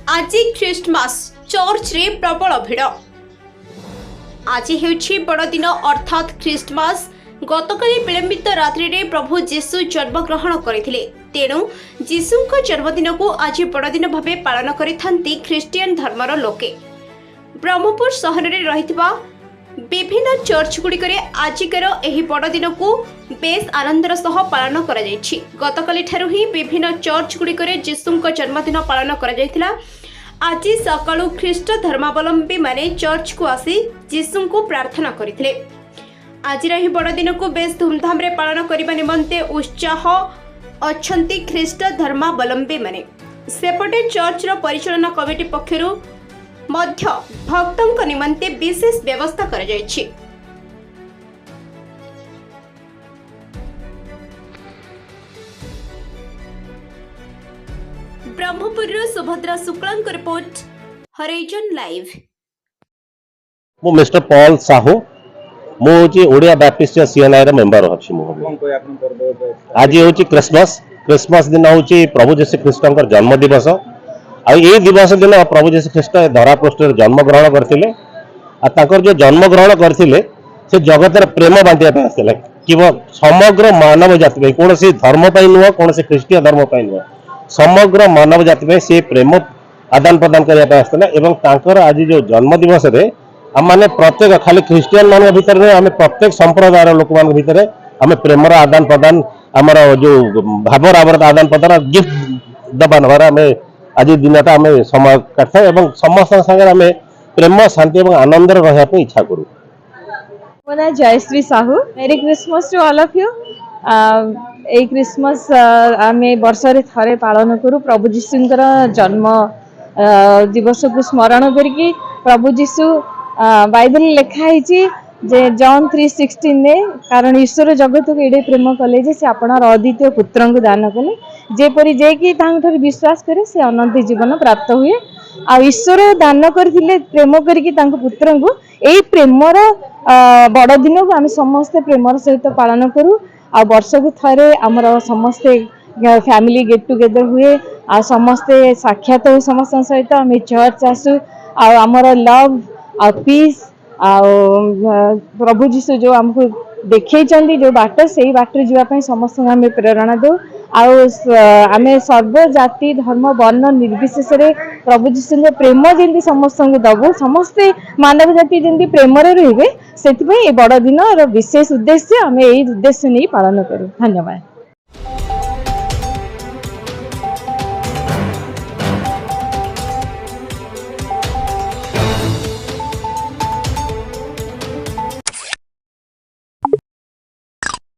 आज ख्रीष्टमास चर्च रे प्रबल भिड़। आज हेउछि बड़दिन अर्थात ख्रीष्टमास। गतकाली विलंबित रात्रि रे प्रभु जीशु जन्मग्रहण करथिले। तेणु जीशुଙ୍କ जन्मदिन को आज बड़दिन भावे पालन करिथांती ख्रिस्टियन धर्मर लोके। ब्रह्मपुर सहर रे रहितबा विभिन्न चर्च गुड़िकरे आजिकर एही बड़दिन को बेस आनंदर सह पालन करा जायछि। गतकाली ठारु ही विभिन्न चर्च गुड़िकरे जीशुଙ୍କ जन्मदिन पालन करा जायथिला। आज सकाळु ख्रीष्ट धर्मावलंबी माने चर्च को आसी जीशु को प्रार्थना करथिले। आज रही बड़दिन को बेस धूमधाम रे पालन करबा निमंते उत्साह अछंती ख्रीष्ट धर्मावलंबी माने। सेपटे चर्च रो परिचालना कमिटी पक्षरु मध्य भक्तों निमंते विशेष व्यवस्था करा जायछि। ब्रह्मपुर सुभद्रा शुक्लांक रिपोर्ट हरिजन लाइव। मु मिस्टर पॉल साहू मु होची ओडिया बैप्टिस्ट सीएनआई रे मेंबर अछि। मु आज होची क्रिसमस दिन होची प्रभु यीशु ख्रीष्टंकर जन्म दिवस। आ ये दिवस दिन प्रभु यीशु ख्रीष्ट धरा पृष्ठ जन्म ग्रहण करथिले। आ ताकर जो जन्म ग्रहण करथिले से जगत रे प्रेम बांटिया पे आस्थिले कि समग्र मानव जाति पे कोनोसी धर्म पई नुह कोनोसी ख्रीष्टीय धर्म पई नुह समग्र मानव जाति पे से प्रेम आदान प्रदान करिया पे आस्थिले। एवं ताकर आज जो जन्म दिवस रे हम माने प्रत्येक खाली ख्रीस्टियन मान भीतर रे हमें प्रत्येक संप्रदायर लोक मान भीतर हमें प्रेमर आदान प्रदान हमर जो भावर आदान प्रदान गिफ्ट दबा नबार हमें आज दिनटा आम समय काटता एवं समस्त संगे आम प्रेम शांति और आनंद रहा इच्छा करूँ। मो ना Jayashree Sahu. Merry Christmas to all of you. ए क्रिसमस आम वर्ष रे थरे पालन करूँ। प्रभु जीशुंकर जन्म दिवस को स्मरण करके प्रभु जीशु बाइबल लिखाई जे जॉन 3:16 ने कारण ईश्वर जगत को एडे प्रेम कले जे से आपणार अद्वितीय पुत्र को दान कले जेपरी जे कि तांठर विश्वास करे से अनंत जीवन प्राप्त हुए। आ ईश्वर दान करथिले प्रेम करके तांको पुत्र को एई प्रेमर बड़ दिन को आम समस्त प्रेमर सहित पालन करूँ। आ वर्ष को थरे आमर समस्ते फैमिली गेट टुगेदर हुए। आ समस्ते साक्षात हो समस्त सहित आम चर्च आसू। आ आमर लव आ पीस आ प्रभु जीशु जो हमको देखई जो बाट से बाट जावाई समस्त आम प्रेरणा दो। आम सर्व जाति धर्म वर्ण निर्विशेष प्रभु जीशु प्रेम जमी समस्त दबू समस्ते मानव जाति जमी प्रेम रे से बड़ दिन विशेष उद्देश्य आम यही उद्देश्य नहीं पालन करूँ। धन्यवाद।